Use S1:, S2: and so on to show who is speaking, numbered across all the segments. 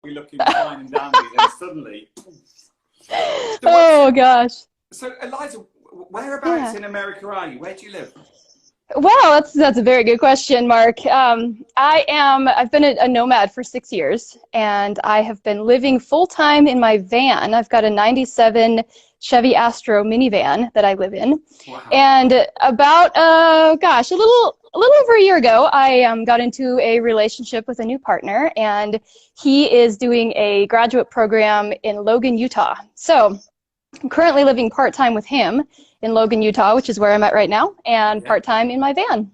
S1: We're looking fine and dandy, and suddenly.
S2: Oh gosh.
S1: So Eliza, whereabouts in America are you? Where do you live?
S2: Well, that's a very good question, Mark. I've been a nomad for 6 years, and I have been living full time in my van. I've got a '97 Chevy Astro minivan that I live in.
S1: Wow.
S2: And about gosh, a little over a year ago, I got into a relationship with a new partner, and he is doing a graduate program in Logan, Utah. So I'm currently living part-time with him in Logan, Utah, which is where I'm at right now, and part-time in my van.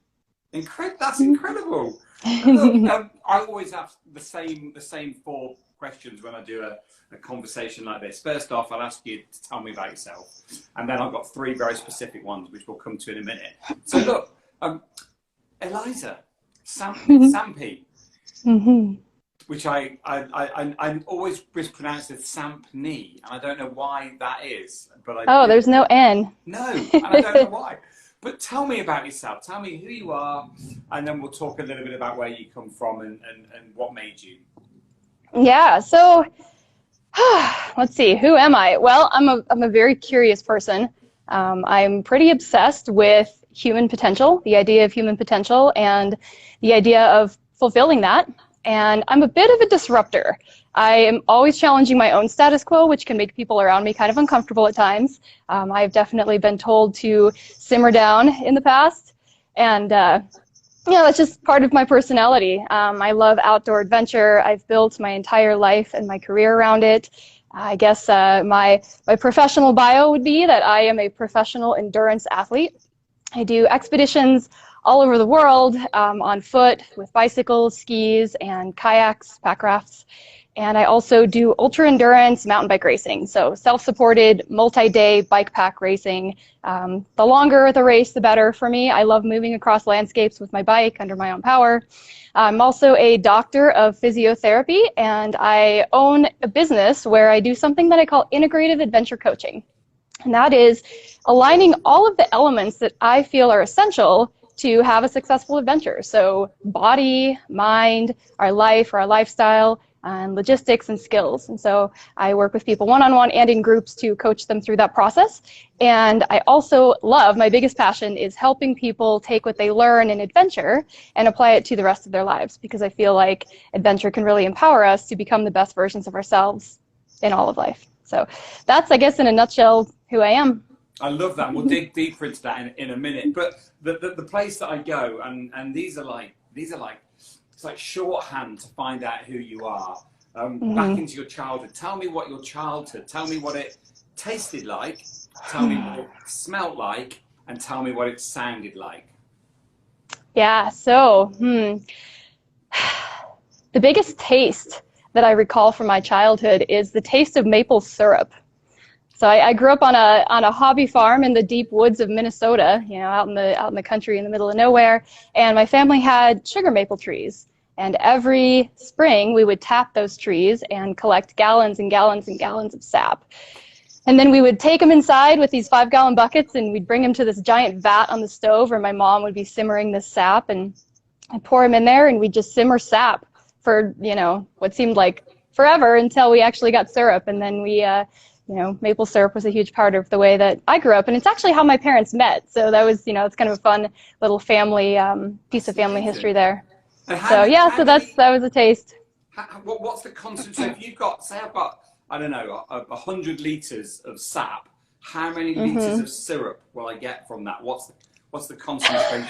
S1: That's incredible. Look, I always have the same four questions when I do a conversation like this. First off, I'll ask you to tell me about yourself, and then I've got three very specific ones, which we'll come to in a minute. So look, Eliza, Sampy, which I always mispronounce as Sampney, and I don't know why that is. But
S2: there's no N.
S1: No, and I don't know why. But tell me about yourself. Tell me who you are, and then we'll talk a little bit about where you come from and what made you.
S2: Yeah, so let's see, who am I? Well, I'm a very curious person. I'm pretty obsessed with human potential, the idea of human potential, and the idea of fulfilling that. And I'm a bit of a disruptor. I am always challenging my own status quo, which can make people around me kind of uncomfortable at times. I've definitely been told to simmer down in the past. And that's just part of my personality. I love outdoor adventure. I've built my entire life and my career around it. I guess my professional bio would be that I am a professional endurance athlete. I do expeditions all over the world on foot with bicycles, skis, and kayaks, pack rafts. And I also do ultra endurance mountain bike racing. So self-supported, multi-day bike pack racing. The longer the race, the better for me. I love moving across landscapes with my bike under my own power. I'm also a doctor of physiotherapy, and I own a business where I do something that I call integrative adventure coaching. And that is aligning all of the elements that I feel are essential to have a successful adventure. So body, mind, our life, our lifestyle, and logistics and skills. And so I work with people one-on-one and in groups to coach them through that process. And I also love, my biggest passion is helping people take what they learn in adventure and apply it to the rest of their lives, because I feel like adventure can really empower us to become the best versions of ourselves in all of life. So that's, I guess, in a nutshell, who I am.
S1: I love that. We'll dig deeper into that in a minute. But the place that I go, and these are like it's like shorthand to find out who you are. Back into your childhood. Tell me what your childhood. Tell me what it tasted like. Tell me what it smelled like, and tell me what it sounded like.
S2: Yeah. So the biggest taste that I recall from my childhood is the taste of maple syrup. So I grew up on a hobby farm in the deep woods of Minnesota, out in the country in the middle of nowhere, and my family had sugar maple trees. And every spring we would tap those trees and collect gallons and gallons and gallons of sap. And then we would take them inside with these 5-gallon buckets, and we'd bring them to this giant vat on the stove where my mom would be simmering this sap, and I'd pour them in there, and we'd just simmer sap for, what seemed like forever until we actually got syrup. And then we, maple syrup was a huge part of the way that I grew up. And it's actually how my parents met. So that was, it's kind of a fun little family, piece of family history there. So that was a taste.
S1: What's the constant? So if you've got, say I've got, I don't know, 100 litres of sap, how many litres of syrup will I get from that? What's the concentration?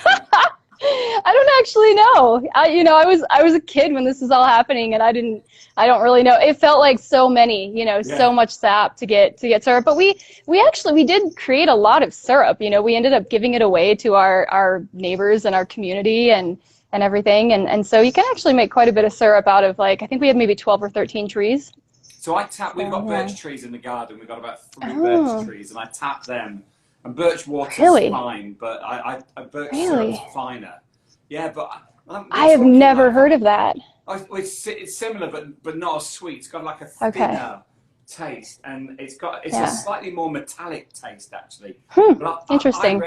S2: I don't actually know. I was a kid when this was all happening, and I don't really know. It felt like so many, so much sap to get syrup. But we did create a lot of syrup. We ended up giving it away to our neighbors and our community and everything. And so you can actually make quite a bit of syrup out of, I think we had maybe 12 or 13 trees.
S1: So we've got birch trees in the garden. We've got about 3 birch trees, and I tap them. And birch water's fine, but birch syrup's finer. Yeah, but
S2: I have never heard of that.
S1: It's similar, but not as sweet. It's got like a thinner taste, and it's a slightly more metallic taste actually.
S2: Interesting.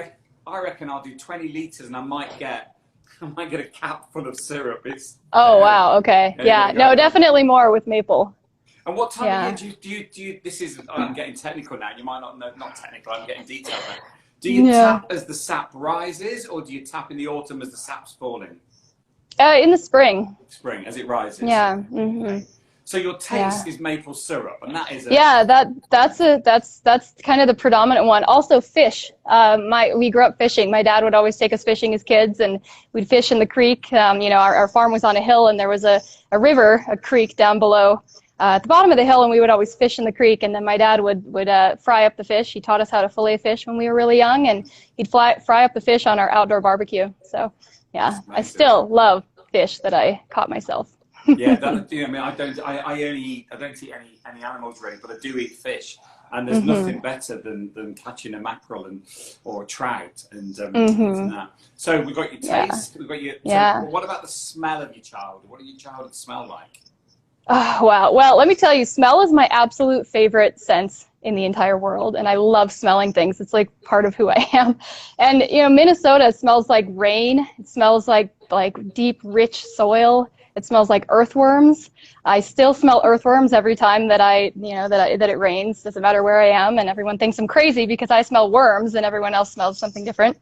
S1: I reckon I'll do 20 litres, and I might get I might get a cap full of syrup. It's
S2: Oh, wow. Okay. Yeah. No, definitely more with maple.
S1: And what time
S2: Yeah.
S1: of year do you this is, I'm getting technical now, you might not know, not technical, I'm getting detailed now. Do you
S2: Yeah.
S1: tap as the sap rises, or do you tap in the autumn as the sap's falling?
S2: In the spring.
S1: Spring, as it rises?
S2: Yeah.
S1: Okay. So your taste
S2: Yeah.
S1: is maple syrup, and that is a...
S2: Yeah, that's kind of the predominant one. Also fish. We grew up fishing. My dad would always take us fishing as kids, and we'd fish in the creek. Our farm was on a hill, and there was a river, a creek down below at the bottom of the hill, and we would always fish in the creek. And then my dad would fry up the fish. He taught us how to fillet fish when we were really young, and he'd fry up the fish on our outdoor barbecue. So yeah, I still love fish that I caught myself.
S1: Yeah, that, I mean, I don't eat any animals really, but I do eat fish, and there's nothing better than catching a mackerel or a trout and that. So we've got your taste, we've got your. So what about the smell of your childhood? What did your childhood smell like?
S2: Oh, wow. Well, let me tell you, smell is my absolute favorite sense in the entire world, and I love smelling things. It's like part of who I am. And Minnesota smells like rain. It smells like deep, rich soil. It smells like earthworms. I still smell earthworms every time that that it rains. Doesn't matter where I am, and everyone thinks I'm crazy because I smell worms and everyone else smells something different.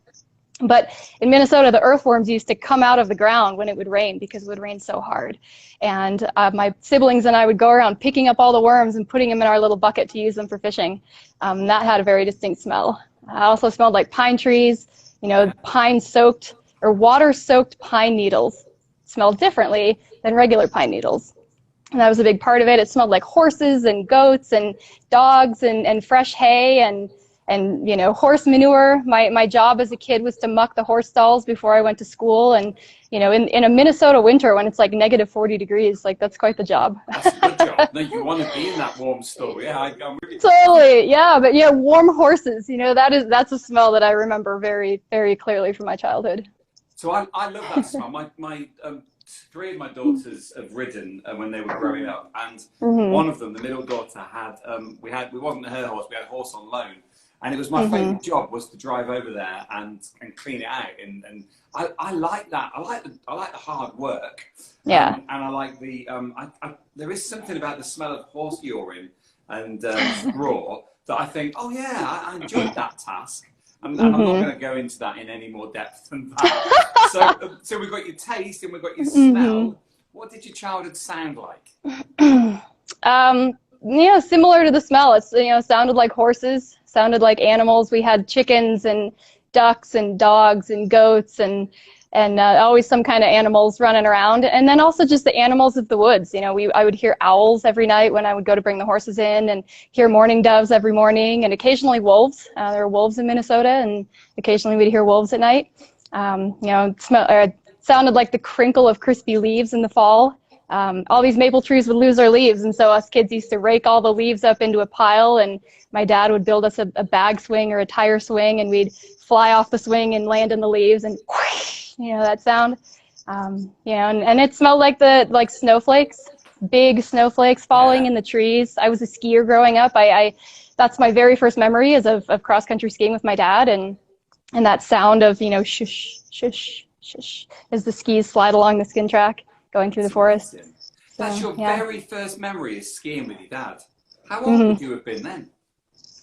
S2: But in Minnesota, the earthworms used to come out of the ground when it would rain because it would rain so hard. And my siblings and I would go around picking up all the worms and putting them in our little bucket to use them for fishing. That had a very distinct smell. I also smelled like pine trees, pine-soaked or water-soaked pine needles. Smelled differently than regular pine needles. And that was a big part of it. It smelled like horses and goats and dogs and fresh hay and horse manure. My job as a kid was to muck the horse stalls before I went to school. And in a Minnesota winter when it's like negative 40 degrees, like that's quite the job.
S1: That's a good job. No, you want to be in that warm stall. Yeah, I'm really...
S2: Totally. Yeah, but warm horses. That's a smell that I remember very, very clearly from my childhood.
S1: So I love that smell. My three of my daughters have ridden when they were growing up, and one of them, the middle daughter, had we wasn't her horse, we had a horse on loan, and it was my favourite job was to drive over there and clean it out, and I like that. I like the hard work.
S2: Yeah.
S1: And I like the there is something about the smell of horse urine and straw that I think, oh yeah, I enjoyed that task. And I'm not going to go into that in any more depth than that. So we've got your taste and we've got your smell. What did your childhood sound like?
S2: Similar to the smell. It's sounded like horses, sounded like animals. We had chickens and ducks and dogs and goats and always some kind of animals running around. And then also just the animals of the woods. I would hear owls every night when I would go to bring the horses in, and hear mourning doves every morning, and occasionally wolves. There are wolves in Minnesota, and occasionally we'd hear wolves at night. It sounded like the crinkle of crispy leaves in the fall. All these maple trees would lose their leaves, and so us kids used to rake all the leaves up into a pile, and my dad would build us a bag swing or a tire swing, and we'd fly off the swing and land in the leaves, and that sound. And it smelled like snowflakes, big snowflakes falling in the trees. I was a skier growing up. That's my very first memory is of cross-country skiing with my dad, and that sound of shush, shush, shush as the skis slide along the skin track going through the forest.
S1: That's your very first memory is skiing with your dad. How old would you have been then?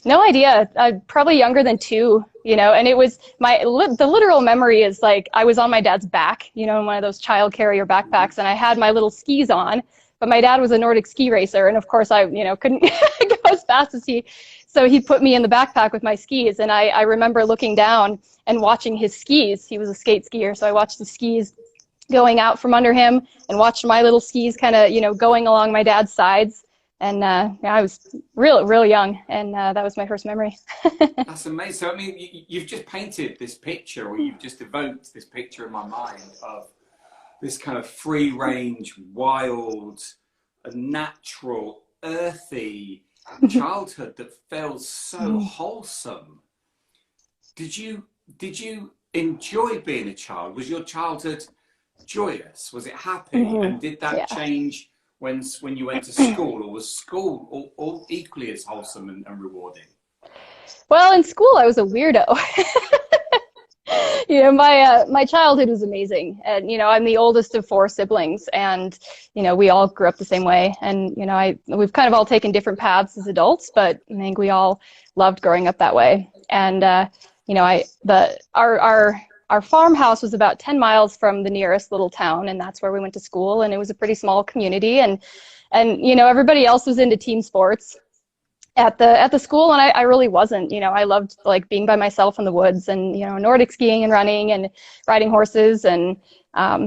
S2: No idea. Probably younger than 2, and it was the literal memory is like I was on my dad's back, in one of those child carrier backpacks, and I had my little skis on, but my dad was a Nordic ski racer, and of course I, couldn't go as fast as he, so he put me in the backpack with my skis, and I remember looking down and watching his skis. He was a skate skier, so I watched the skis going out from under him and watched my little skis kind of, going along my dad's sides. And I was real young, and that was my first memory.
S1: That's amazing. So, I mean, you've just painted this picture, or you've just evoked this picture in my mind of this kind of free-range, wild, natural, earthy childhood that felt so wholesome. Did you enjoy being a child? Was your childhood joyous? Was it happy? And did that change when you went to school, or was school all equally as wholesome and rewarding?
S2: Well, in school I was a weirdo. You know, my childhood was amazing, and you know, I'm the oldest of four siblings, and you know, we all grew up the same way, and you know, we've kind of all taken different paths as adults, but I think we all loved growing up that way. And you know, our farmhouse was about 10 miles from the nearest little town, and that's where we went to school, and it was a pretty small community, and you know, everybody else was into team sports at the school, and I really wasn't. You know, I loved like being by myself in the woods, and you know, Nordic skiing and running and riding horses, and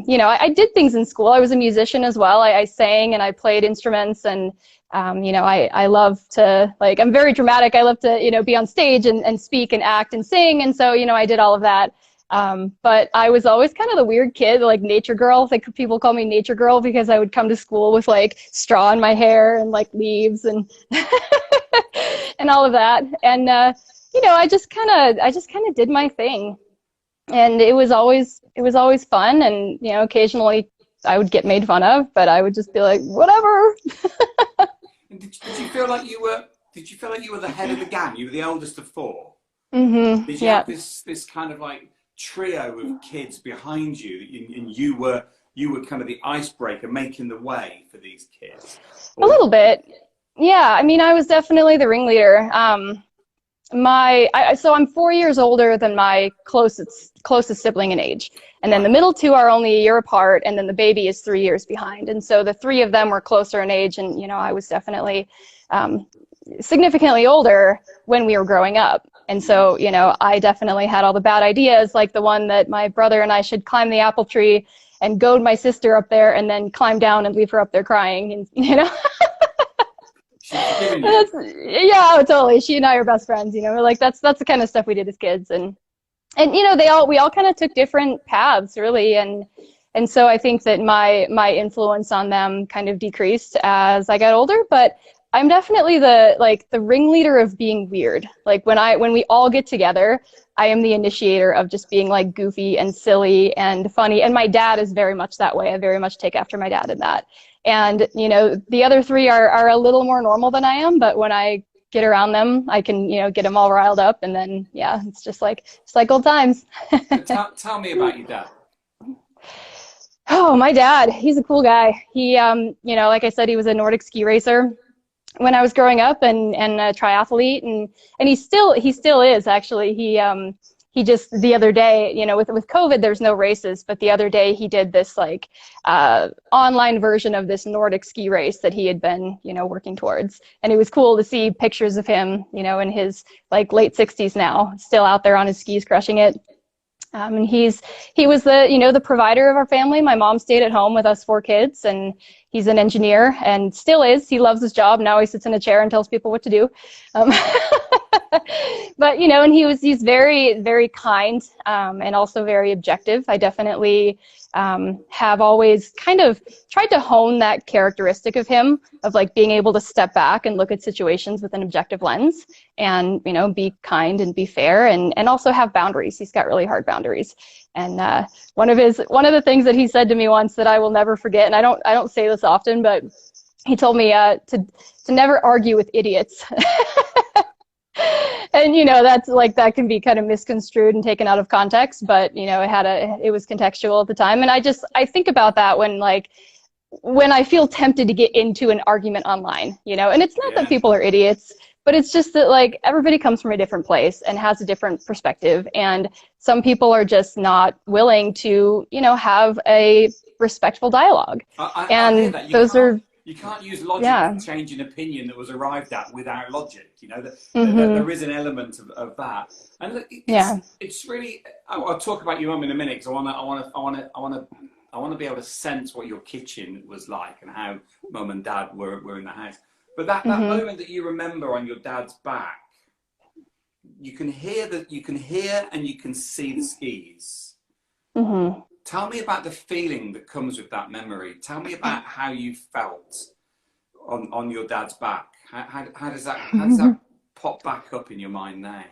S2: you know, I did things in school. I was a musician as well. I sang and I played instruments, and you know, I love to, like, I'm very dramatic. I love to, you know, be on stage and speak and act and sing, and so you know, I did all of that. But I was always kind of the weird kid, like nature girl. Like people call me nature girl because I would come to school with like straw in my hair and like leaves and and all of that. And you know, I just kind of did my thing, and it was always fun. And you know, occasionally I would get made fun of, but I would just be like, whatever.
S1: Did you feel like you were? Did you feel like you were the head of the gang? You were the oldest of four.
S2: Mm-hmm.
S1: Did you have this kind of like trio of kids behind you, and you were kind of the icebreaker, making the way for these kids?
S2: A little bit, yeah. I mean, I was definitely the ringleader. So I'm 4 years older than my closest sibling in age, and then the middle two are only a year apart, and then the baby is 3 years behind. And so the three of them were closer in age, and you know, I was definitely significantly older when we were growing up. And so, you know, I definitely had all the bad ideas, like the one that my brother and I should climb the apple tree and goad my sister up there and then climb down and leave her up there crying, and you know. Yeah, totally. She and I are best friends, you know. Like that's the kind of stuff we did as kids, and you know, we all kind of took different paths, really, and so I think that my influence on them kind of decreased as I got older, but I'm definitely the ringleader of being weird. Like when we all get together, I am the initiator of just being like goofy and silly and funny, and my dad is very much that way. I very much take after my dad in that. And you know, the other three are a little more normal than I am, but when I get around them, I can, you know, get them all riled up, and then yeah, it's just like old times.
S1: Tell me about your dad.
S2: Oh, my dad, he's a cool guy. He you know, like I said, he was a Nordic ski racer when I was growing up, and a triathlete, and he still is actually. He just the other day, you know, with COVID, there's no races, but the other day he did this like online version of this Nordic ski race that he had been, you know, working towards, and it was cool to see pictures of him, you know, in his like late 60s now, still out there on his skis crushing it. And he was the, you know, the provider of our family. My mom stayed at home with us four kids, and he's an engineer and still is. He loves his job. Now he sits in a chair and tells people what to do. But, you know, and he's very, very kind, and also very objective. I definitely have always kind of tried to hone that characteristic of him, of like being able to step back and look at situations with an objective lens, and you know, be kind and be fair, and also have boundaries. He's got really hard boundaries. And one of the things that he said to me once that I will never forget, and I don't say this often, but he told me to never argue with idiots. And you know, that's like, that can be kind of misconstrued and taken out of context, but you know, it was contextual at the time. And I think about that when I feel tempted to get into an argument online, you know, and it's not that people are idiots, but it's just that like everybody comes from a different place and has a different perspective, and some people are just not willing to, you know, have a respectful dialogue.
S1: I hear that. You can't use logic to change an opinion that was arrived at without logic. You know, there is an element of that. And look, it's really. I'll talk about your mum in a minute, because I want to be able to sense what your kitchen was like and how mum and dad were in the house. But that moment that you remember on your dad's back, you can hear and you can see the skis. Mm-hmm. Tell me about the feeling that comes with that memory. Tell me about how you felt on your dad's back. How does that pop back up in your mind now?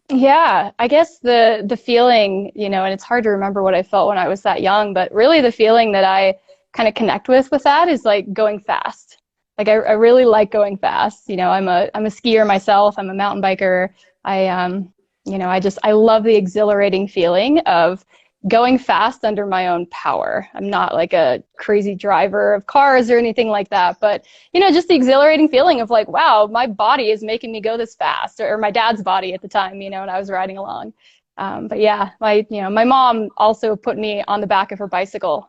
S2: Yeah, I guess the feeling, you know, and it's hard to remember what I felt when I was that young, but really the feeling that I kind of connect with that is like going fast. Like I really like going fast. You know, I'm a skier myself. I'm a mountain biker. I love the exhilarating feeling of going fast under my own power. I'm not like a crazy driver of cars or anything like that, but just the exhilarating feeling of like, wow, my body is making me go this fast, or my dad's body at the time, when I was riding along. But yeah, my mom also put me on the back of her bicycle.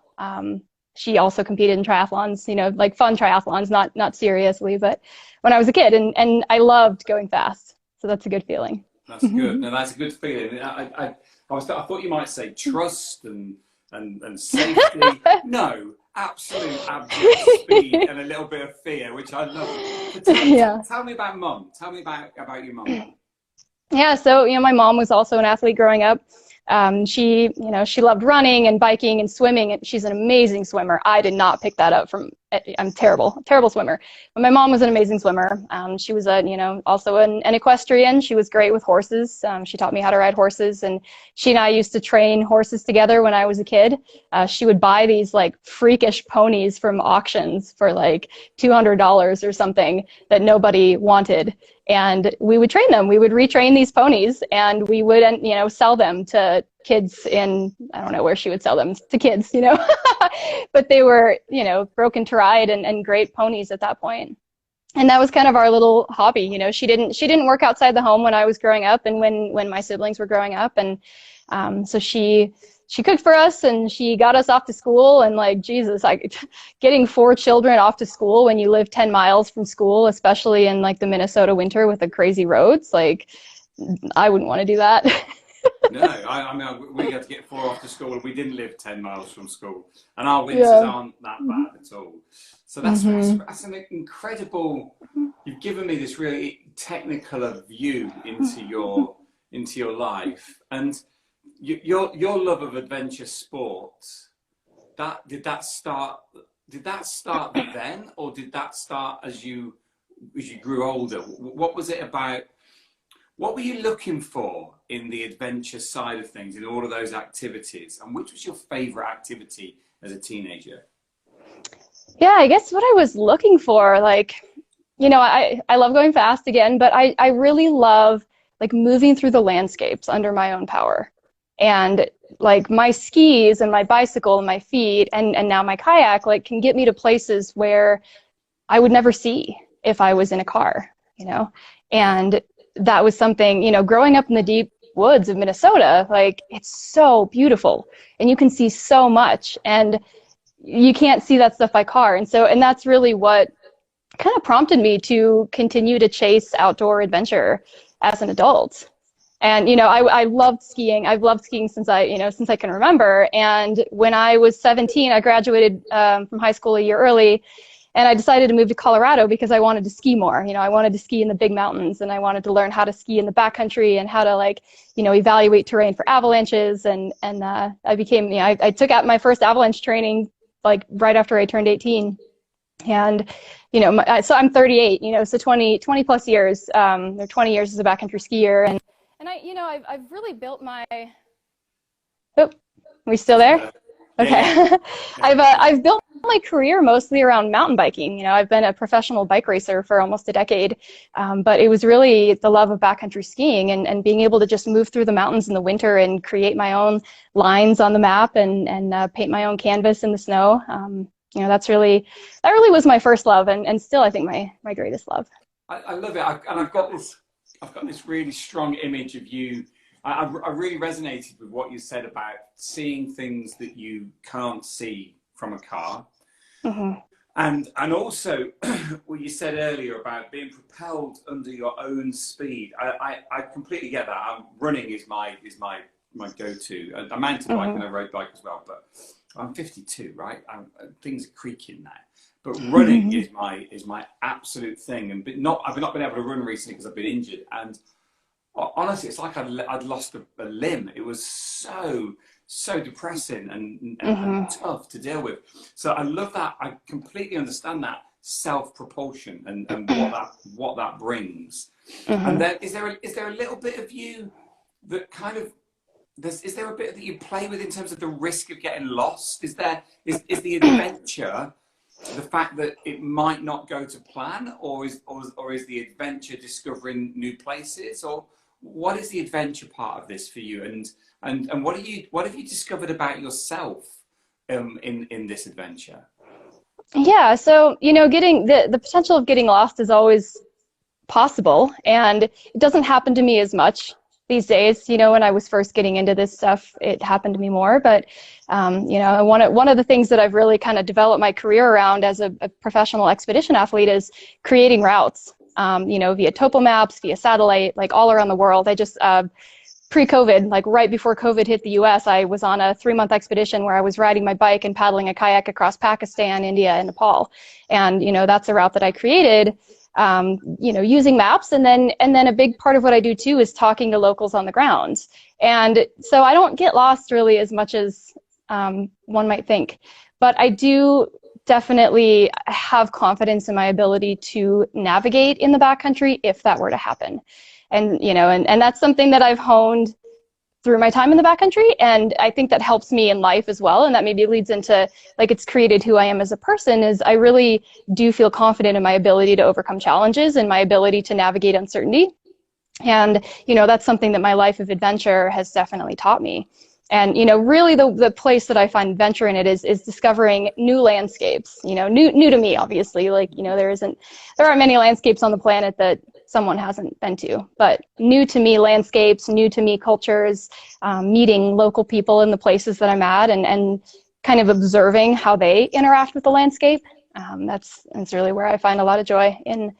S2: She also competed in triathlons, like fun triathlons, not seriously, but when I was a kid, and I loved going fast. So that's a good feeling.
S1: That's good. No, that's a good feeling. I thought you might say trust and safety. No, absolute abject speed and a little bit of fear, which I love. Tell me about mum. Tell me about your mum.
S2: Yeah, so my mom was also an athlete growing up. She loved running and biking and swimming, and she's an amazing swimmer. I did not pick that up from. I'm terrible swimmer. But my mom was an amazing swimmer. She was also an equestrian. She was great with horses. She taught me how to ride horses, and she and I used to train horses together when I was a kid. She would buy these like freakish ponies from auctions for like $200 or something that nobody wanted. And we would train them. We would retrain these ponies, and we would, sell them to kids in, I don't know where she would sell them to kids, but they were, broken to ride and great ponies at that point. And that was kind of our little hobby. She didn't work outside the home when I was growing up and when my siblings were growing up. And so she cooked for us, and she got us off to school. And like, Jesus, getting 4 children off to school when you live 10 miles from school, especially in like the Minnesota winter with the crazy roads, like I wouldn't want to do that.
S1: No, I mean, we had to get 4 off to school, and we didn't live 10 miles from school, and our winters aren't that bad at all. So that's an incredible. You've given me this really technical view into your life, and your love of adventure sports. Did that start then, or did that start as you grew older? What was it about? What were you looking for in the adventure side of things, in all of those activities? And which was your favorite activity as a teenager?
S2: Yeah, I guess what I was looking for, like, I love going fast again, but I really love like moving through the landscapes under my own power. And like my skis and my bicycle and my feet and now my kayak, like, can get me to places where I would never see if I was in a car, and that was something, growing up in the deep woods of Minnesota, like, it's so beautiful and you can see so much, and you can't see that stuff by car. And that's really what kind of prompted me to continue to chase outdoor adventure as an adult. And, I loved skiing. I've loved skiing since I can remember. And when I was 17, I graduated from high school a year early. And I decided to move to Colorado because I wanted to ski more. I wanted to ski in the big mountains, and I wanted to learn how to ski in the backcountry and how to evaluate terrain for avalanches. And I became, I took out my first avalanche training like right after I turned 18. And, so I'm 38, so 20 plus years, or 20 years as a backcountry skier. And I've really built my, are we still there? Okay. Yeah. I've built my career mostly around mountain biking. I've been a professional bike racer for almost a decade, but it was really the love of backcountry skiing and being able to just move through the mountains in the winter and create my own lines on the map and paint my own canvas in the snow. That really was my first love, and still I think my greatest love.
S1: I love it, and I've got this really strong image of you. I really resonated with what you said about seeing things that you can't see from a car. Mm-hmm. And also what you said earlier about being propelled under your own speed. I completely get that. Running is my go-to. I mountain bike and I road bike as well, but I'm 52, right? Things are creaking now. But running is my absolute thing. And I've not been able to run recently because I've been injured. And honestly, it's like I'd lost a limb. It was so depressing and tough to deal with. So I love that. I completely understand that self-propulsion and what that brings. And then is there a little bit of you that kind of is there a bit that you play with in terms of the risk of getting lost? Is the adventure the fact that it might not go to plan, or is the adventure discovering new places, or what is the adventure part of this for you, and what have you discovered about yourself in this adventure?
S2: Yeah, so getting the potential of getting lost is always possible, and it doesn't happen to me as much these days. When I was first getting into this stuff, it happened to me more. But one of the things that I've really kind of developed my career around as a professional expedition athlete is creating routes. Via topo maps, via satellite, like all around the world. I just pre-COVID, like right before COVID hit the US, I was on a 3-month expedition where I was riding my bike and paddling a kayak across Pakistan, India, and Nepal. And, that's a route that I created, using maps. And then a big part of what I do too is talking to locals on the ground. And so I don't get lost really as much as one might think, but I do definitely have confidence in my ability to navigate in the backcountry if that were to happen. And, and that's something that I've honed through my time in the backcountry. And I think that helps me in life as well. And that maybe leads into, like, it's created who I am as a person, is I really do feel confident in my ability to overcome challenges and my ability to navigate uncertainty. And, that's something that my life of adventure has definitely taught me. And, really the place that I find adventure in it is discovering new landscapes, new to me, obviously. Like, there aren't many landscapes on the planet that someone hasn't been to, but new to me landscapes, new to me cultures, meeting local people in the places that I'm at, and kind of observing how they interact with the landscape. That's really where I find a lot of joy in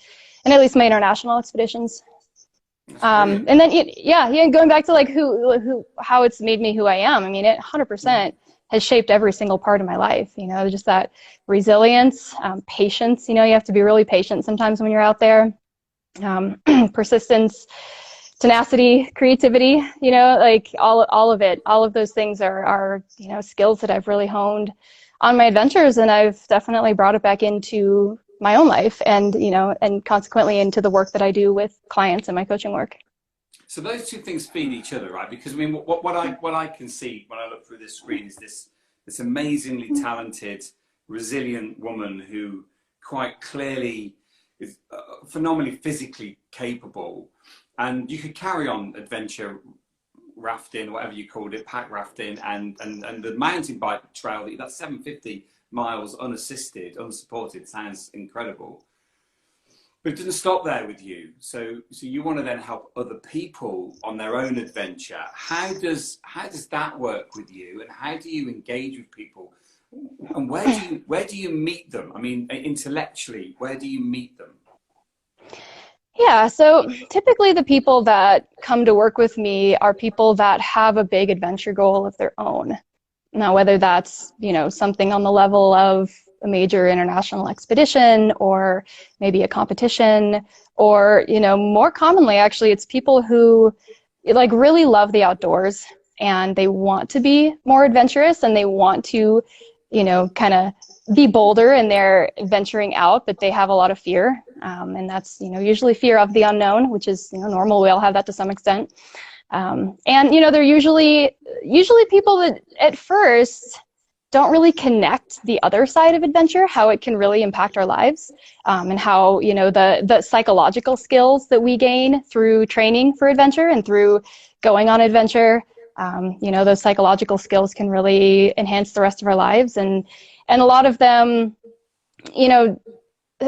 S2: at least my international expeditions. And then, going back to like how it's made me who I am. I mean, it 100% has shaped every single part of my life. Just that resilience, patience. You have to be really patient sometimes when you're out there. Persistence, tenacity, creativity. Like all of it. All of those things are skills that I've really honed on my adventures, and I've definitely brought it back into my own life, and and consequently into the work that I do with clients and my coaching work.
S1: So those two things feed each other, right? Because I mean, what I can see when I look through this screen is this amazingly talented, resilient woman who quite clearly is phenomenally physically capable, and you could carry on adventure rafting, whatever you called it, pack rafting, and the mountain bike trail that's 750 miles unassisted, unsupported, sounds incredible. But it doesn't stop there with you. So you want to then help other people on their own adventure. How does that work with you, and how do you engage with people? And where do you meet them? I mean, intellectually, where do you meet them?
S2: Yeah, so typically the people that come to work with me are people that have a big adventure goal of their own. Now, whether that's, something on the level of a major international expedition, or maybe a competition, or, more commonly, actually, it's people who like really love the outdoors, and they want to be more adventurous, and they want to, kind of be bolder in their venturing out, but they have a lot of fear. And that's, usually fear of the unknown, which is, normal. We all have that to some extent. And, they're usually people that at first don't really connect the other side of adventure, how it can really impact our lives, and how, the psychological skills that we gain through training for adventure and through going on adventure, those psychological skills can really enhance the rest of our lives. And a lot of them,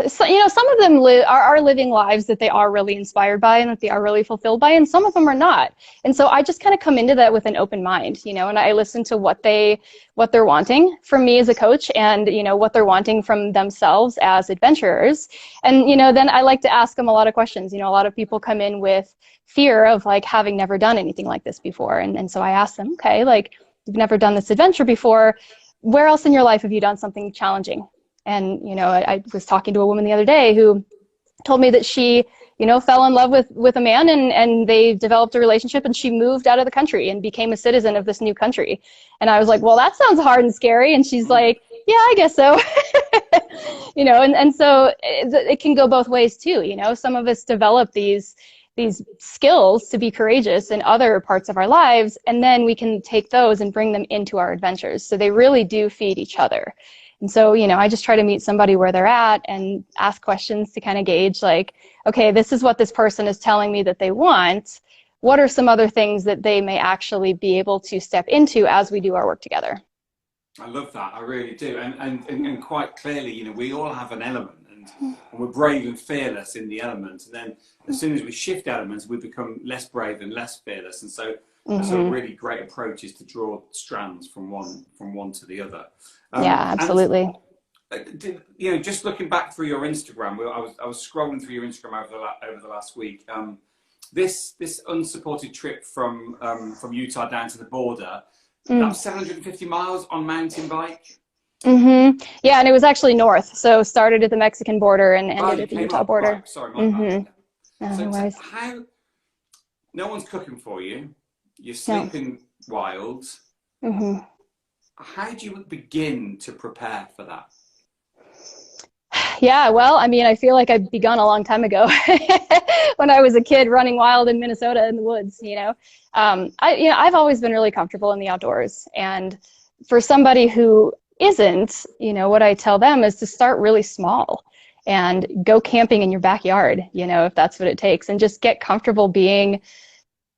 S2: some of them are living lives that they are really inspired by and that they are really fulfilled by, and some of them are not. And so I just kind of come into that with an open mind, and I listen to what they're wanting from me as a coach, and, what they're wanting from themselves as adventurers. And, then I like to ask them a lot of questions. A lot of people come in with fear of like having never done anything like this before. And so I ask them, okay, like, you've never done this adventure before. Where else in your life have you done something challenging? And, I was talking to a woman the other day who told me that she, fell in love with a man, and they developed a relationship, and she moved out of the country and became a citizen of this new country. And I was like, well, that sounds hard and scary. And she's like, yeah, I guess so. And so it can go both ways too. Some of us develop these skills to be courageous in other parts of our lives, and then we can take those and bring them into our adventures. So they really do feed each other. And so, I just try to meet somebody where they're at and ask questions to kind of gauge, like, okay, this is what this person is telling me that they want. what are some other things that they may actually be able to step into as we do our work together.
S1: I love that. I really do. And quite clearly, you know, we all have an element, and we're brave and fearless in the element. And then as soon as we shift elements, we become less brave and less fearless. And so that's a really great approach, is to draw strands from one to the other.
S2: Yeah, absolutely.
S1: You know, just looking back through your Instagram, I was scrolling through your Instagram over the last week. This unsupported trip from Utah down to the border, that was 750 miles on mountain bike.
S2: Yeah, and it was actually north. So started at the Mexican border and ended at the Utah border.
S1: Right. Sorry, my bad.
S2: So
S1: how, no one's cooking for you, you're sleeping wild. How do you begin to prepare for that?
S2: Yeah, well, I mean, I feel like I've begun a long time ago when I was a kid running wild in Minnesota in the woods, you know. I've always been really comfortable in the outdoors. And for somebody who isn't, you know, what I tell them is to start really small and go camping in your backyard, you know, if that's what it takes, and just get comfortable being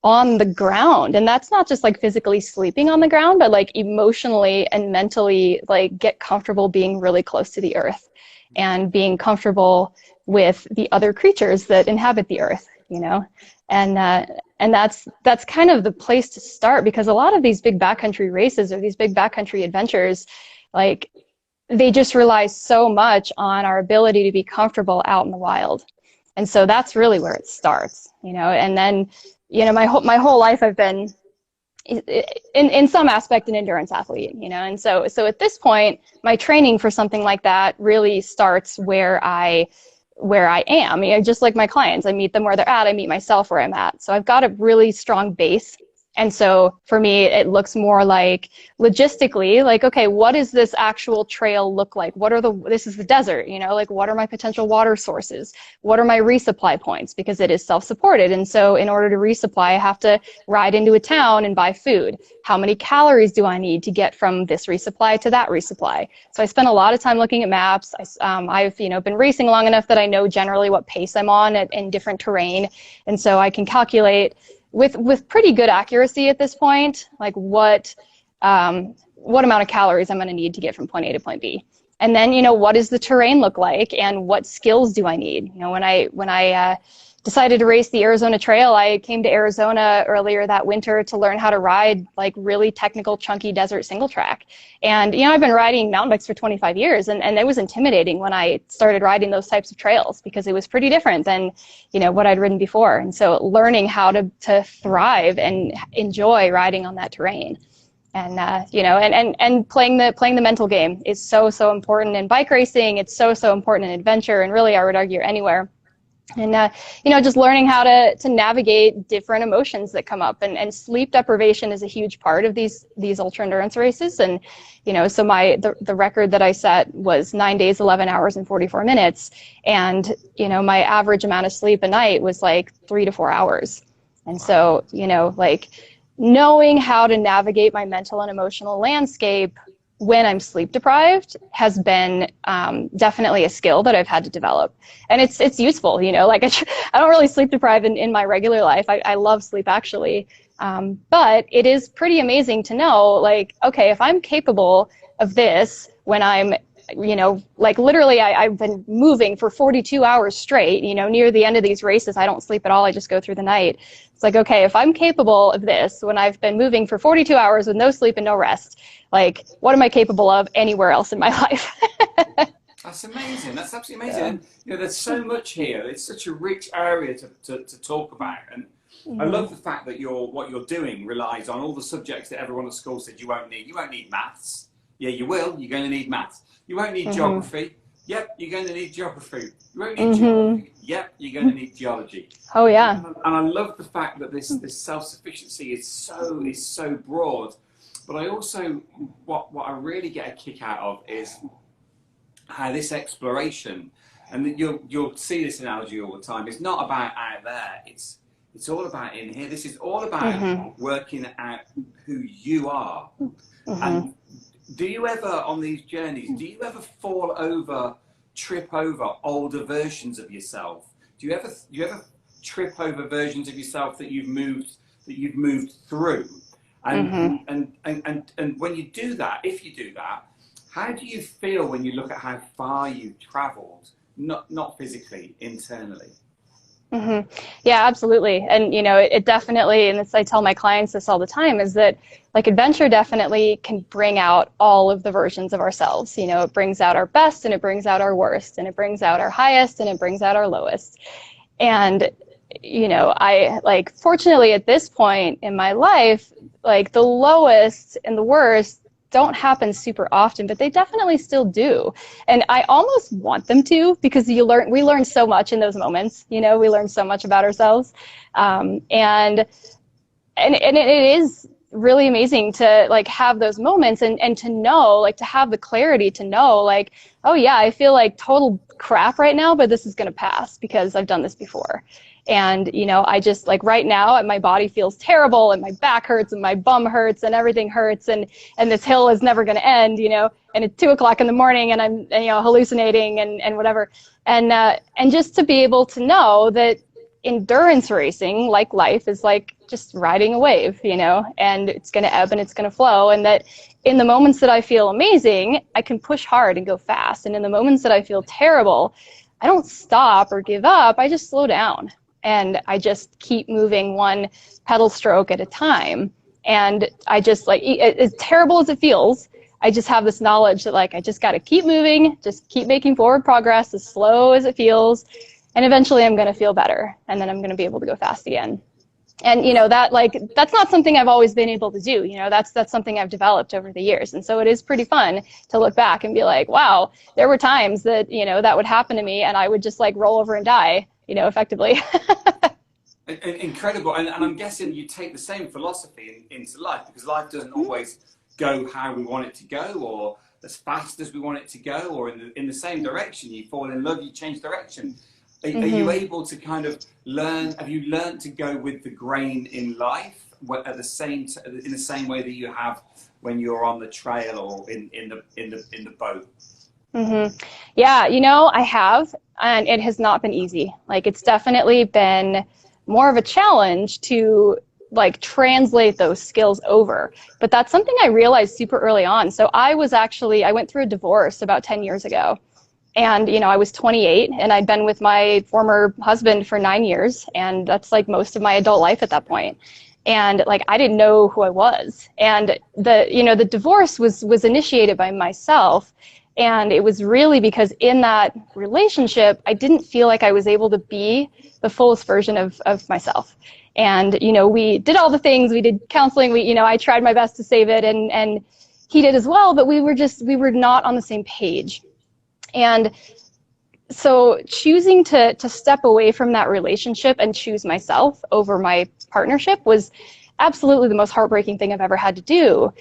S2: on the ground. And that's not just like physically sleeping on the ground, but like emotionally and mentally, like get comfortable being really close to the earth and being comfortable with the other creatures that inhabit the earth, you know. And that's kind of the place to start, because a lot of these big backcountry races or these big backcountry adventures, like, they just rely so much on our ability to be comfortable out in the wild. And so that's really where it starts, you know. And then, you know, my whole life I've been in some aspect an endurance athlete, you know. And so at this point, my training for something like that really starts where I am. You know, just like my clients, I meet them where they're at, I meet myself where I'm at. So I've got a really strong base. And so for me, it looks more like logistically, like, okay, what does this actual trail look like? This is the desert, you know, like, what are my potential water sources? What are my resupply points? Because it is self-supported. And so in order to resupply, I have to ride into a town and buy food. How many calories do I need to get from this resupply to that resupply? So I spend a lot of time looking at maps. I've, you know, been racing long enough that I know generally what pace I'm on in different terrain. And so I can calculate with pretty good accuracy at this point, like what amount of calories I'm going to need to get from point A to point B. And then, you know, what does the terrain look like, and what skills do I need? You know, when I decided to race the Arizona Trail, I came to Arizona earlier that winter to learn how to ride like really technical, chunky desert single track. And, you know, I've been riding mountain bikes for 25 years, and it was intimidating when I started riding those types of trails, because it was pretty different than, you know, what I'd ridden before. And so learning how to thrive and enjoy riding on that terrain. And, you know, and playing the mental game is so important in bike racing. It's so important in adventure, and really I would argue anywhere. And, you know, just learning how to navigate different emotions that come up, and sleep deprivation is a huge part of these ultra endurance races. And, you know, so the record that I set was 9 days, 11 hours and 44 minutes. And, you know, my average amount of sleep a night was like 3 to 4 hours. And so, you know, like, knowing how to navigate my mental and emotional landscape when I'm sleep deprived has been definitely a skill that I've had to develop. And it's useful, you know, like I don't really sleep deprive in my regular life. I love sleep, actually. But it is pretty amazing to know, like, okay, if I'm capable of this when I'm, you know, like literally I've been moving for 42 hours straight, you know, near the end of these races, I don't sleep at all. I just go through the night. It's like, okay, if I'm capable of this when I've been moving for 42 hours with no sleep and no rest, like, what am I capable of anywhere else in my life?
S1: That's amazing. That's absolutely amazing. And, you know, there's so much here. It's such a rich area to talk about. And I love the fact that what you're doing relies on all the subjects that everyone at school said you won't need. You won't need maths. Yeah, you will. You're going to need maths. You won't need geography. Yep, you're going to need geography. You won't need geography. Yep, you're going to need geology.
S2: Oh yeah.
S1: And I love the fact that this self-sufficiency is so broad. But I also, what I really get a kick out of is how this exploration, and you'll see this analogy all the time, it's not about out there, it's all about in here. This is all about working out who you are. And do you ever, on these journeys, do you ever trip over older versions of yourself? Do you ever trip over versions of yourself that you've moved through. And when you do that, if you do that, how do you feel when you look at how far you've traveled, not physically, internally?
S2: Yeah, absolutely. And, you know, it definitely, and this, I tell my clients this all the time, is that like adventure definitely can bring out all of the versions of ourselves. You know, it brings out our best and it brings out our worst, and it brings out our highest and it brings out our lowest. And, you know, I like, fortunately at this point in my life, like the lowest and the worst don't happen super often, but they definitely still do. And I almost want them to, because we learn so much in those moments. You know, we learn so much about ourselves. And it is really amazing to like have those moments and to know, like to have the clarity to know like, oh yeah, I feel like total crap right now, but this is going to pass because I've done this before. And, you know, I just like right now my body feels terrible and my back hurts and my bum hurts and everything hurts. And this hill is never going to end, you know, and it's 2:00 in the morning and I'm, you know, hallucinating and whatever. And just to be able to know that endurance racing, like life, is like just riding a wave, you know, and it's going to ebb and it's going to flow. And that in the moments that I feel amazing, I can push hard and go fast. And in the moments that I feel terrible, I don't stop or give up. I just slow down and I just keep moving one pedal stroke at a time. And I just like, as terrible as it feels, I just have this knowledge that like, I just got to keep moving, just keep making forward progress as slow as it feels. And eventually I'm going to feel better. And then I'm going to be able to go fast again. And, you know, that like, that's not something I've always been able to do. You know, that's something I've developed over the years. And so it is pretty fun to look back and be like, wow, there were times that, you know, that would happen to me and I would just like roll over and die, you know, effectively.
S1: Incredible. And I'm guessing you take the same philosophy into life, because life doesn't always go how we want it to go, or as fast as we want it to go, or in the same direction. You fall in love, you change direction. Are you able to kind of have you learned to go with the grain in life in the same way that you have when you're on the trail or in the boat?
S2: Yeah, you know, I have, and it has not been easy. Like, it's definitely been more of a challenge to like translate those skills over. But that's something I realized super early on. So I went through a divorce about 10 years ago. And, you know, I was 28 and I'd been with my former husband for 9 years. And that's like most of my adult life at that point. And like, I didn't know who I was. And the divorce was initiated by myself. And it was really because in that relationship, I didn't feel like I was able to be the fullest version of myself. And, you know, we did all the things, we did counseling, I tried my best to save it and he did as well, but we were not on the same page. And so choosing to step away from that relationship and choose myself over my partnership was absolutely the most heartbreaking thing I've ever had to do.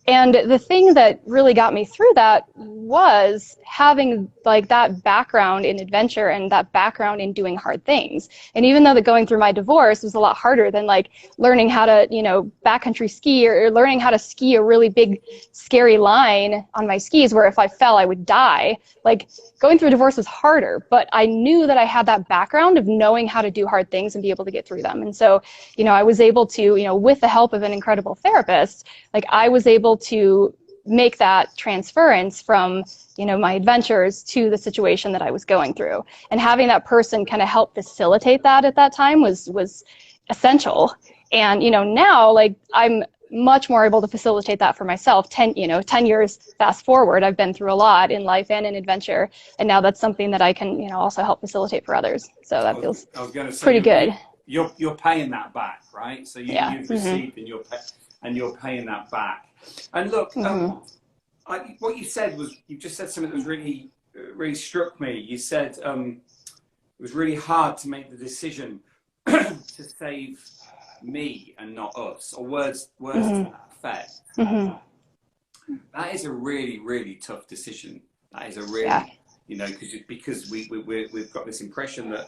S2: And the thing that really got me through that was having like that background in adventure and that background in doing hard things. And even though going through my divorce was a lot harder than like learning how to, backcountry ski or learning how to ski a really big, scary line on my skis where if I fell, I would die. Like going through a divorce was harder, but I knew that I had that background of knowing how to do hard things and be able to get through them. And so, I was able to, with the help of an incredible therapist, like I was able to make that transference from, my adventures to the situation that I was going through. And having that person kind of help facilitate that at that time was essential. And, now like I'm much more able to facilitate that for myself. 10 years fast forward, I've been through a lot in life and in adventure. And now that's something that I can, also help facilitate for others. So that feels pretty good.
S1: You're paying that back, right? So you've received and you're paying that back. And look, what you said was, you just said something that was really, really struck me. You said it was really hard to make the decision to save me and not us, or words to that effect. That is a really, really tough decision. That is a really, because we've got this impression that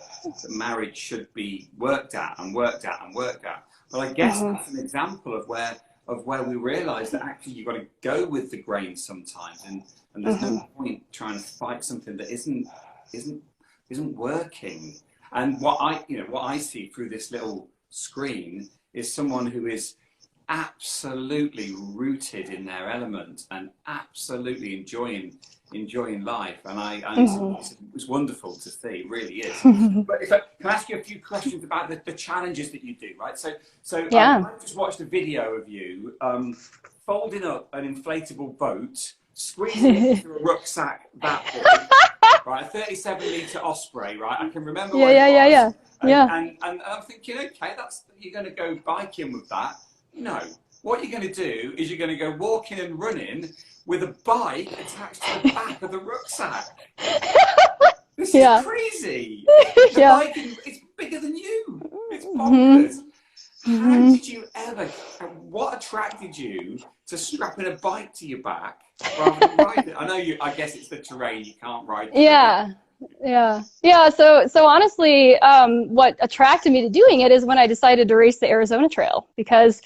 S1: marriage should be worked at. But I guess that's an example of where we realize that actually you've got to go with the grain sometimes, and there's no point trying to fight something that isn't working. And what I see through this little screen is someone who is absolutely rooted in their element and absolutely enjoying life. And it's wonderful to see, it really is. But if I can ask you a few questions about the challenges that you do, right? So
S2: Yeah.
S1: I just watched a video of you folding up an inflatable boat, squeezing it into a rucksack that big, right? A 37-litre Osprey, right? I can remember what it was. And I'm thinking, okay, you're going to go biking with that. No. What you're going to do is you're going to go walking and running with a bike attached to the back of the rucksack. This is crazy. The bike it's bigger than you. It's bonkers. How did you ever, what attracted you to strapping a bike to your back rather than riding it? I guess it's the terrain, you can't ride.
S2: So honestly, what attracted me to doing it is when I decided to race the Arizona Trail, because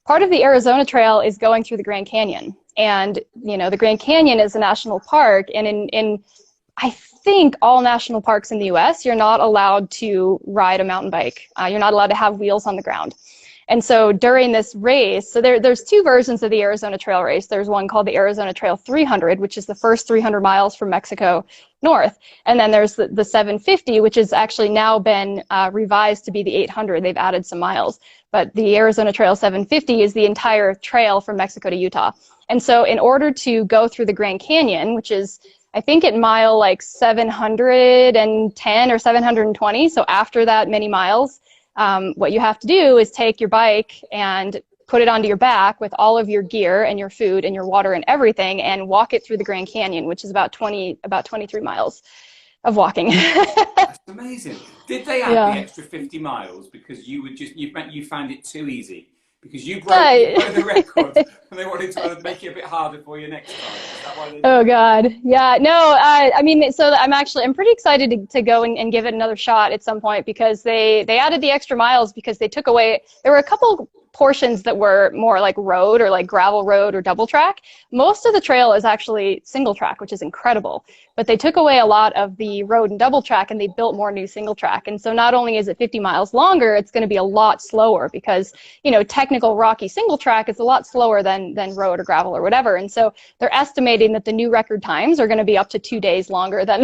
S2: part of the Arizona Trail is going through the Grand Canyon. And, the Grand Canyon is a national park. And in I think all national parks in the US, you're not allowed to ride a mountain bike. You're not allowed to have wheels on the ground. And so during this race, so there's two versions of the Arizona Trail race. There's one called the Arizona Trail 300, which is the first 300 miles from Mexico north. And then there's the 750, which has actually now been revised to be the 800. They've added some miles. But the Arizona Trail 750 is the entire trail from Mexico to Utah. And so in order to go through the Grand Canyon, which is, I think at mile like 710 or 720, so after that many miles, what you have to do is take your bike and put it onto your back with all of your gear and your food and your water and everything, and walk it through the Grand Canyon, which is about 23 miles of walking.
S1: That's amazing. Did they add the extra 50 miles because you found it too easy? Because you broke the record and they wanted to make it a bit harder for you next time. Is that why they did
S2: Oh God, yeah, no, I mean, so I'm pretty excited to go and give it another shot at some point, because they added the extra miles because they took away, there were a couple portions that were more like road or like gravel road or double track. Most of the trail is actually single track, which is incredible, but they took away a lot of the road and double track and they built more new single track. And so not only is it 50 miles longer, it's going to be a lot slower because, technical rocky single track is a lot slower than road or gravel or whatever. And so they're estimating that the new record times are going to be up to 2 days longer than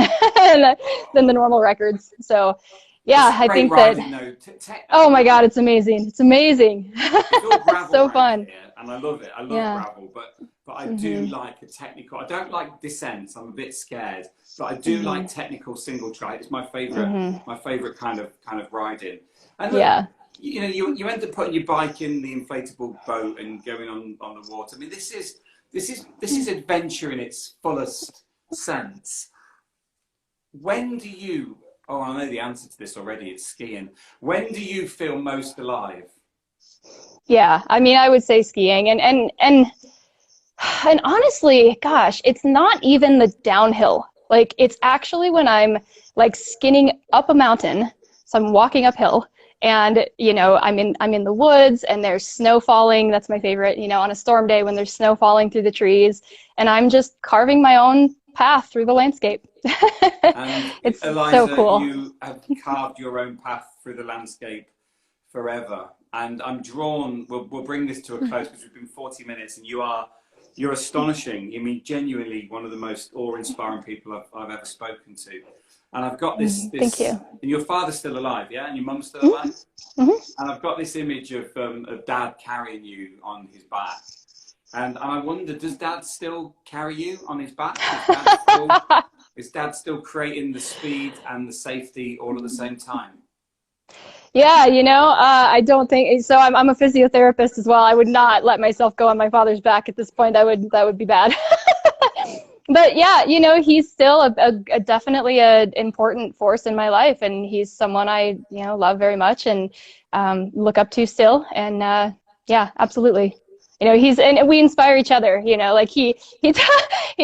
S2: than the normal records. So yeah, I think
S1: riding,
S2: oh my God, it's amazing. It's amazing.
S1: It's all gravel
S2: so fun.
S1: Here, and I love it. I love gravel, but I do like a technical. I don't like descents. I'm a bit scared, but I do like technical single track. It's my favorite. My favorite kind of riding. And look, you end up putting your bike in the inflatable boat and going on the water. I mean, this is adventure in its fullest sense. When do you? Oh, I know the answer to this already. It's skiing. When do you feel most alive?
S2: Yeah, I mean, I would say skiing, and honestly, gosh, it's not even the downhill. Like, it's actually when I'm like skinning up a mountain, so I'm walking uphill, and I'm in the woods and there's snow falling. That's my favorite. On a storm day when there's snow falling through the trees, and I'm just carving my own path through the landscape.
S1: And
S2: it's
S1: Eliza,
S2: so cool.
S1: You have carved your own path through the landscape forever, and I'm drawn. We'll bring this to a close because we've been 40 minutes, and you're astonishing. I mean, genuinely one of the most awe-inspiring people I've ever spoken to. And I've got this.
S2: Thank you.
S1: And your father's still alive, yeah, and your mum's still alive. And I've got this image of Dad carrying you on his back. And I wonder, does Dad still carry you on his back? Is Dad still creating the speed and the safety all at the same time?
S2: Yeah, I don't think so. I'm a physiotherapist as well. I would not let myself go on my father's back at this point. That would be bad. But yeah, he's still a definitely an important force in my life, and he's someone I love very much and look up to still. And yeah, absolutely. And we inspire each other, like he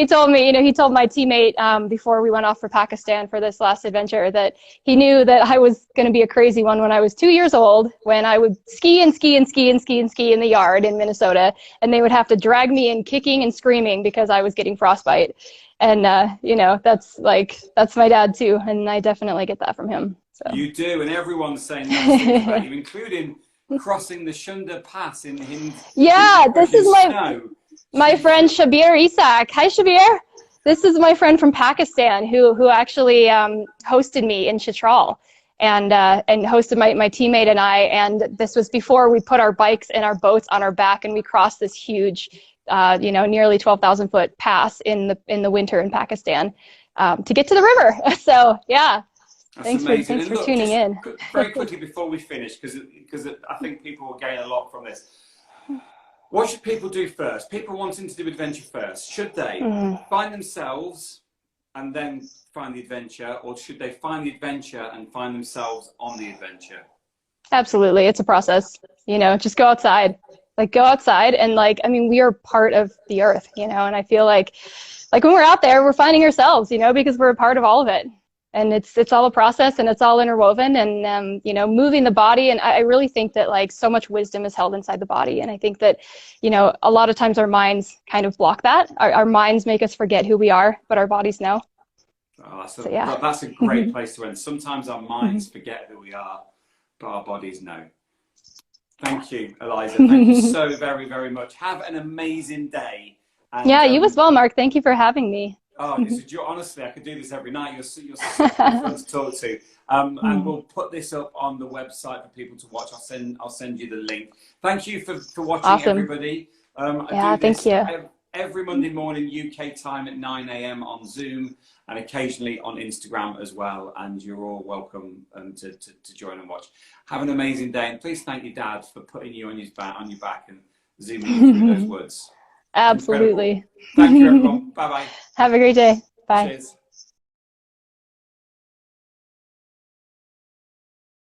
S2: told me, he told my teammate before we went off for Pakistan for this last adventure that he knew that I was going to be a crazy one when I was 2 years old, when I would ski in the yard in Minnesota, and they would have to drag me in kicking and screaming because I was getting frostbite. And, that's my dad too. And I definitely get that from him. So.
S1: You do, and everyone's saying nice things about you, including crossing the Shunda Pass in
S2: this is
S1: snow.
S2: my friend Shabir Isak. Hi, Shabir. This is my friend from Pakistan who actually hosted me in Chitral and hosted my teammate and I. And this was before we put our bikes and our boats on our back and we crossed this huge, nearly 12,000 foot pass in the winter in Pakistan to get to the river. So yeah.
S1: That's
S2: Thanks
S1: amazing.
S2: for tuning in.
S1: Very quickly before we finish, because I think people will gain a lot from this. What should people do first? People wanting to do adventure first, should they find themselves and then find the adventure, or should they find the adventure and find themselves on the adventure?
S2: Absolutely, it's a process. Just go outside. Go outside and we are part of the earth, and I feel like when we're out there, we're finding ourselves, because we're a part of all of it. And it's all a process and it's all interwoven and, moving the body. And I really think that so much wisdom is held inside the body. And I think that, a lot of times our minds kind of block that. Our minds make us forget who we are, but our bodies know.
S1: Oh, that's a great place to end. Sometimes our minds forget who we are, but our bodies know. Thank you, Eliza. Thank you so very, very much. Have an amazing day. And,
S2: you as well, Mark. Thank you for having me.
S1: Oh, honestly, I could do this every night. You're so fun to talk to. And we'll put this up on the website for people to watch. I'll send you the link. Thank you for watching, awesome. Everybody.
S2: Thank you.
S1: Every Monday morning UK time at 9 a.m. on Zoom and occasionally on Instagram as well. And you're all welcome to join and watch. Have an amazing day. And please thank your dad for putting you on your back and zooming you through those words.
S2: Absolutely.
S1: Incredible. Thank you, everyone. Bye-bye.
S2: Have a great day. Bye.
S1: Cheers.